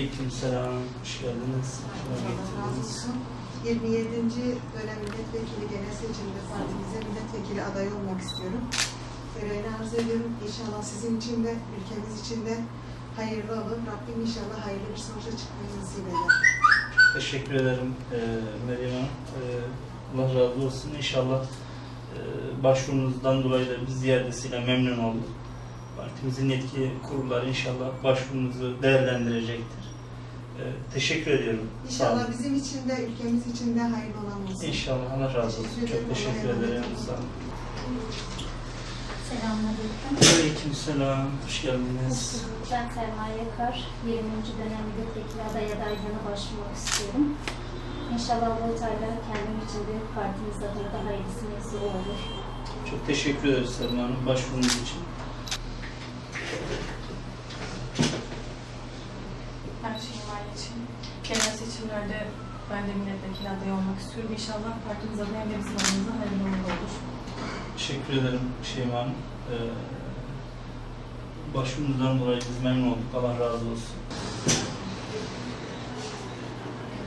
Aleykümselam, hoş geldiniz. Allah razı olsun. 27. dönem milletvekili genel seçiminde partimize milletvekili adayı olmak istiyorum. Görevini arz ediyorum. İnşallah sizin için de, ülkemiz için de hayırlı olur. Rabbim inşallah hayırlı bir sonuca çıkmayı nasip eder. Teşekkür ederim Meryem Hanım. Allah razı olsun. İnşallah başvurunuzdan dolayı da biz ziyadesiyle memnun olduk. Partimizin yetkili kurulları inşallah başvurunuzu değerlendirecektir. Teşekkür ediyorum. İnşallah bizim için de, ülkemiz için de hayırlı olan olsun. İnşallah. Allah razı olsun. Çok teşekkür ederim. Sağ olun. Selamünaleyküm. Aleykümselam, hoş geldiniz. Ben Selma Yakar, 20. dönem milletvekili aday adaylığına başvurmak istiyorum. İnşallah Allah Teala kendim için de partimiz adına da hayırlısı neyse o olur. Çok teşekkür ederiz Selma Hanım başvurunuz için. Her şeyim aile için. Genel seçimlerde ben de milletvekili adayı olmak istiyorum. İnşallah partimiz adına hem de bizim adımıza hayırlı olur. Teşekkür ederim Şeyma Hanım. Başvurunuzdan dolayı biz memnun olduk. Allah razı olsun.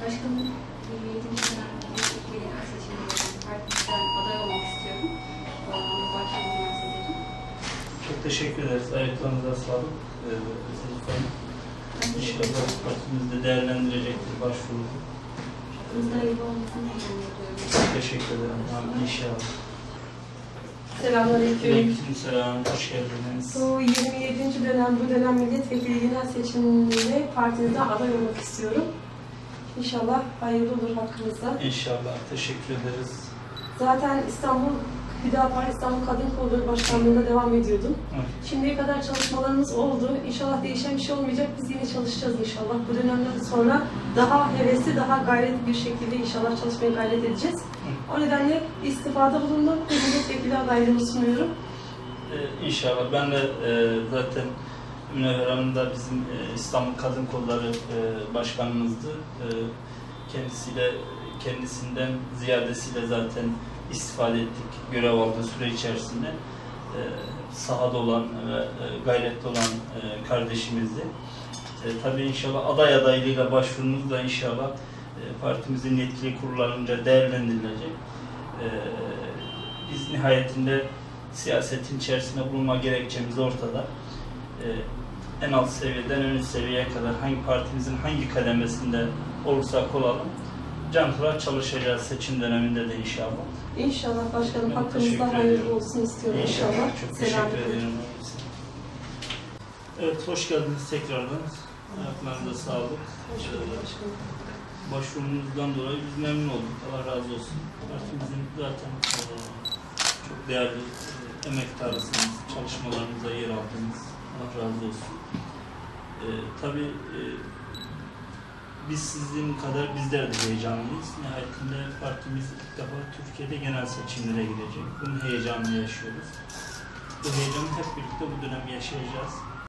Başkanım, 27. dönem milletvekili seçiminde partimizden aday olmak istiyorum. Başvurmak istedim. Çok teşekkür ederiz. Ayaklarınıza sağlık. İnşallah partimiz de değerlendirecektir başvurunuzu. Partimizde hayırlı olmasını ediyorum. Çok teşekkür ederim. İnşallah. Selamünaleyküm. Aleykümselam, hoş geldiniz. Bu 27. dönem milletvekili genel seçiminde partimizden aday olmak istiyorum. İnşallah hayırlı olur hakkımızda. İnşallah, teşekkür ederiz. Zaten Hüdapar İstanbul Kadın Kolları Başkanlığı'nda devam ediyordum. Evet. Şimdiye kadar çalışmalarımız oldu. İnşallah değişen bir şey olmayacak. Biz yine çalışacağız inşallah. Bu dönemden sonra daha hevesli, daha gayretli bir şekilde inşallah çalışmaya gayret edeceğiz. O nedenle istifada bulundum. Milletvekili adaylığımı sunuyorum. İnşallah. Ben de zaten Münevver Hanım da bizim İstanbul Kadın Kolları Başkanımızdı. Kendisinden ziyadesiyle zaten istifade ettik görev aldığı süre içerisinde. Sahada olan ve gayretli olan kardeşimizdi. Tabii inşallah aday adaylığıyla başvurunuz da inşallah partimizin yetkili kurullarınca değerlendirilecek. Biz nihayetinde siyasetin içerisinde bulunma gerekçemiz ortada. En alt seviyeden en üst seviyeye kadar hangi partimizin hangi kademesinde olursak olalım canhıra çalışacağız seçim döneminde de inşallah. İnşallah başkanım Ben hakkımızda hayırlı olsun istiyorum inşallah. Çok teşekkür ederim. Evet, hoş geldiniz tekrardan. Ayaklarınıza sağlık. Başvurunuzdan dolayı biz memnun olduk. Allah razı olsun. Partimizin zaten çok değerli emektarısınız. Çalışmalarınıza yer aldınız. Allah razı olsun. Tabii biz sizin kadar bizler de heyecanlıyız. Nihayetinde partimiz ilk defa Türkiye'de genel seçimlere girecek. Bunun heyecanını yaşıyoruz. Bu heyecanı hep birlikte bu dönem yaşayacağız.